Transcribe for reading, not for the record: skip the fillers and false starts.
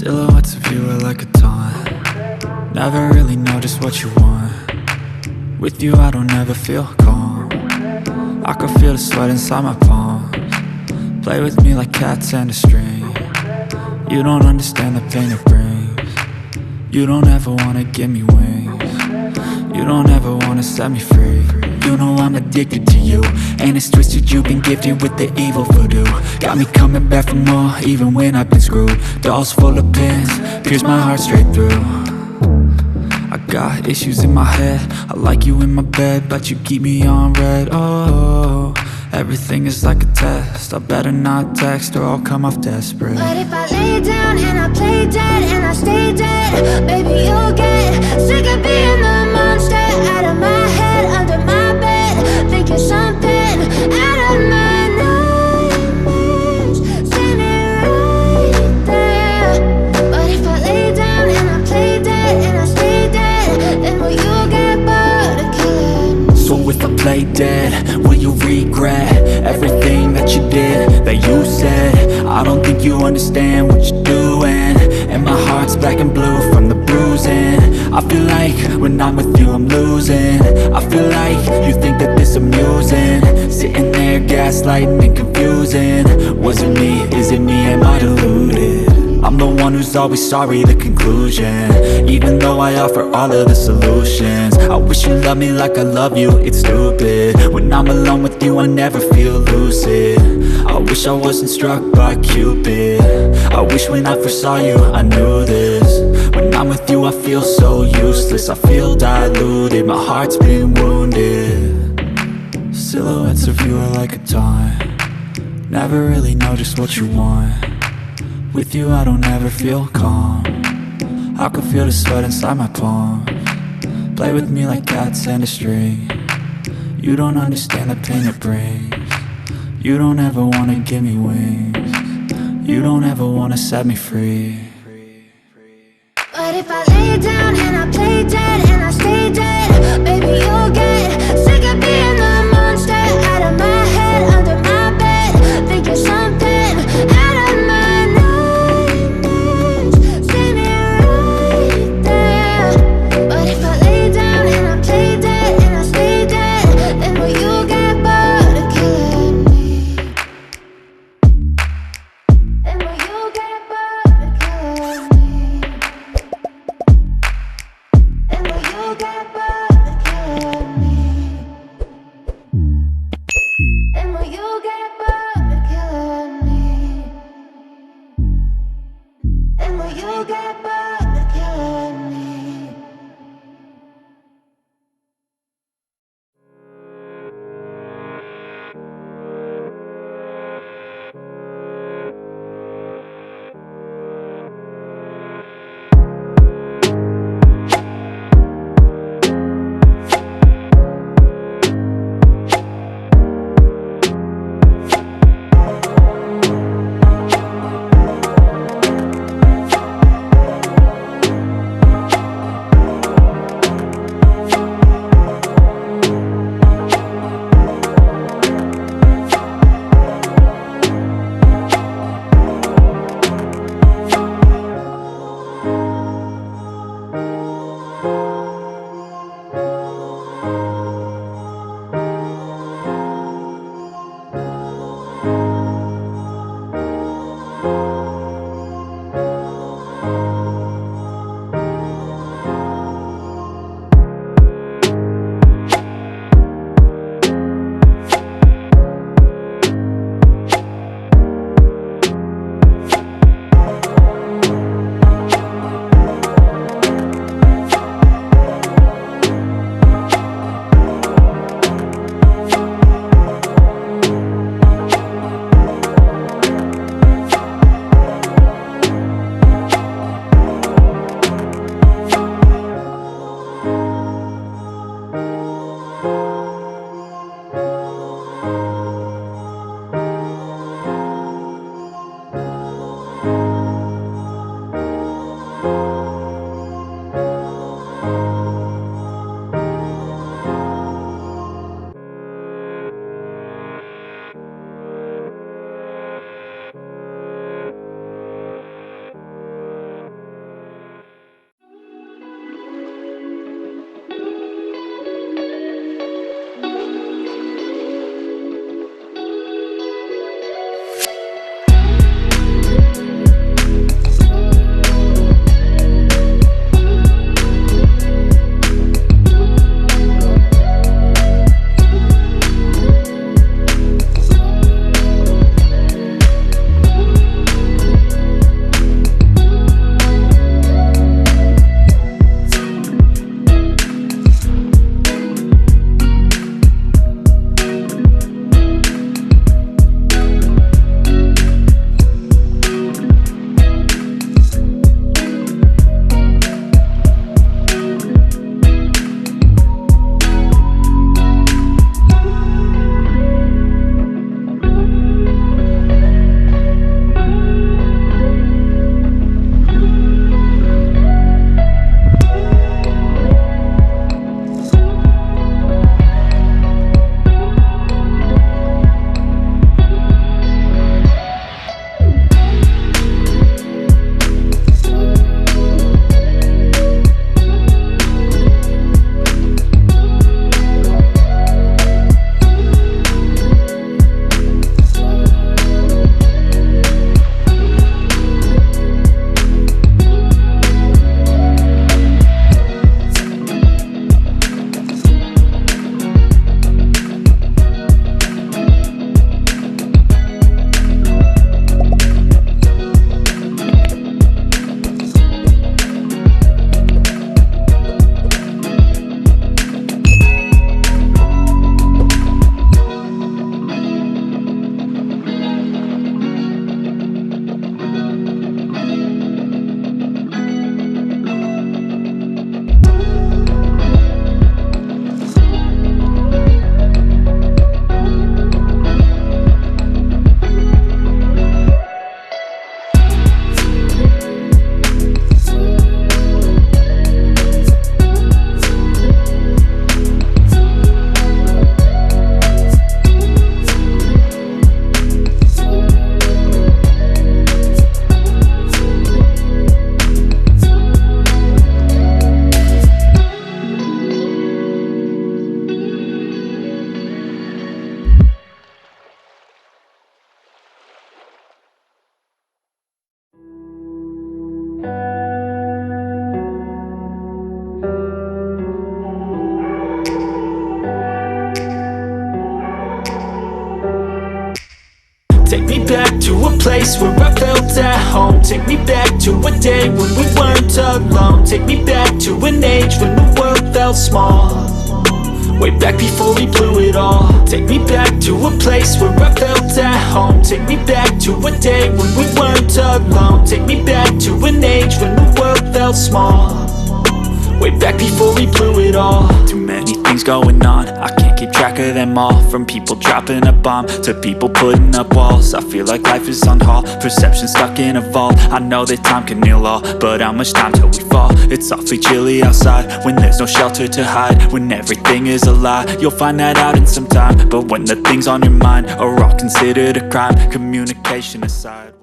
Silhouettes of you are like a taunt. Never really know just what you want. With you I don't ever feel calm. I can feel the sweat inside my palms. Play with me like cats and a string. You don't understand the pain it brings. You don't ever wanna give me wings. You don't ever wanna set me free. You know I'm addicted to you, and it's twisted, you've been gifted with the evil voodoo. Got me coming back for more, even when I've been screwed. Dolls full of pins, pierce my heart straight through. I got issues in my head, I like you in my bed, but you keep me on red. Oh, everything is like a test, I better not text or I'll come off desperate. But if I lay down and I play dead and I stay dead, baby you'll get sick of being the monster out of my head, under my bed, thinking something out of my nightmares, standing right there. But if I lay down and I play dead and I stay dead, then will you get bored of killing? So if I play dead, will you regret everything that you did, that you said? I don't think you understand what you're doing, and my heart's black and blue from the bruising. I feel like when I'm with you I'm losing. I feel like you think that this amusing, sitting there gaslighting and confusing. Was it me? Is it me? Am I deluded? I'm the one who's always sorry, the conclusion. Even though I offer all of the solutions, I wish you loved me like I love you, it's stupid. When I'm alone with you I never feel lucid. I wish I wasn't struck by Cupid. I wish when I first saw you I knew this. When I'm with you I feel so useless, I feel diluted, my heart's been wounded. Silhouettes of you are like a taunt. Never really know just what you want. With you I don't ever feel calm. I can feel the sweat inside my palms. Play with me like cats and a string. You don't understand the pain it brings. You don't ever wanna give me wings. You don't ever wanna set me free. But if I lay down and I play dead and I stay dead, baby you'll get sick of being the monster out of my head, under my bed, thinking something out of my nightmares, standing right there. But if I lay down and I play dead and I stay dead, then will you get bored of killing me? Then will you get bored of killing me? And will you get bored of killing me? Take me back to a place where I felt at home. Take me back to a day when we weren't alone. Take me back to an age when the world felt small, way back before we blew it all. Take me back to a place where I felt at home. Take me back to a day when we weren't alone. Take me back to an age when the world felt small, way back before we blew it all. Too many things going on, I can't keep track of them all. From people dropping a bomb to people putting up walls. I feel like life is on hold, perception stuck in a vault. I know that time can heal all, but how much time till we fall? It's awfully chilly outside when there's no shelter to hide. When everything is a lie, you'll find that out in some time. But when the things on your mind are all considered a crime, communication aside.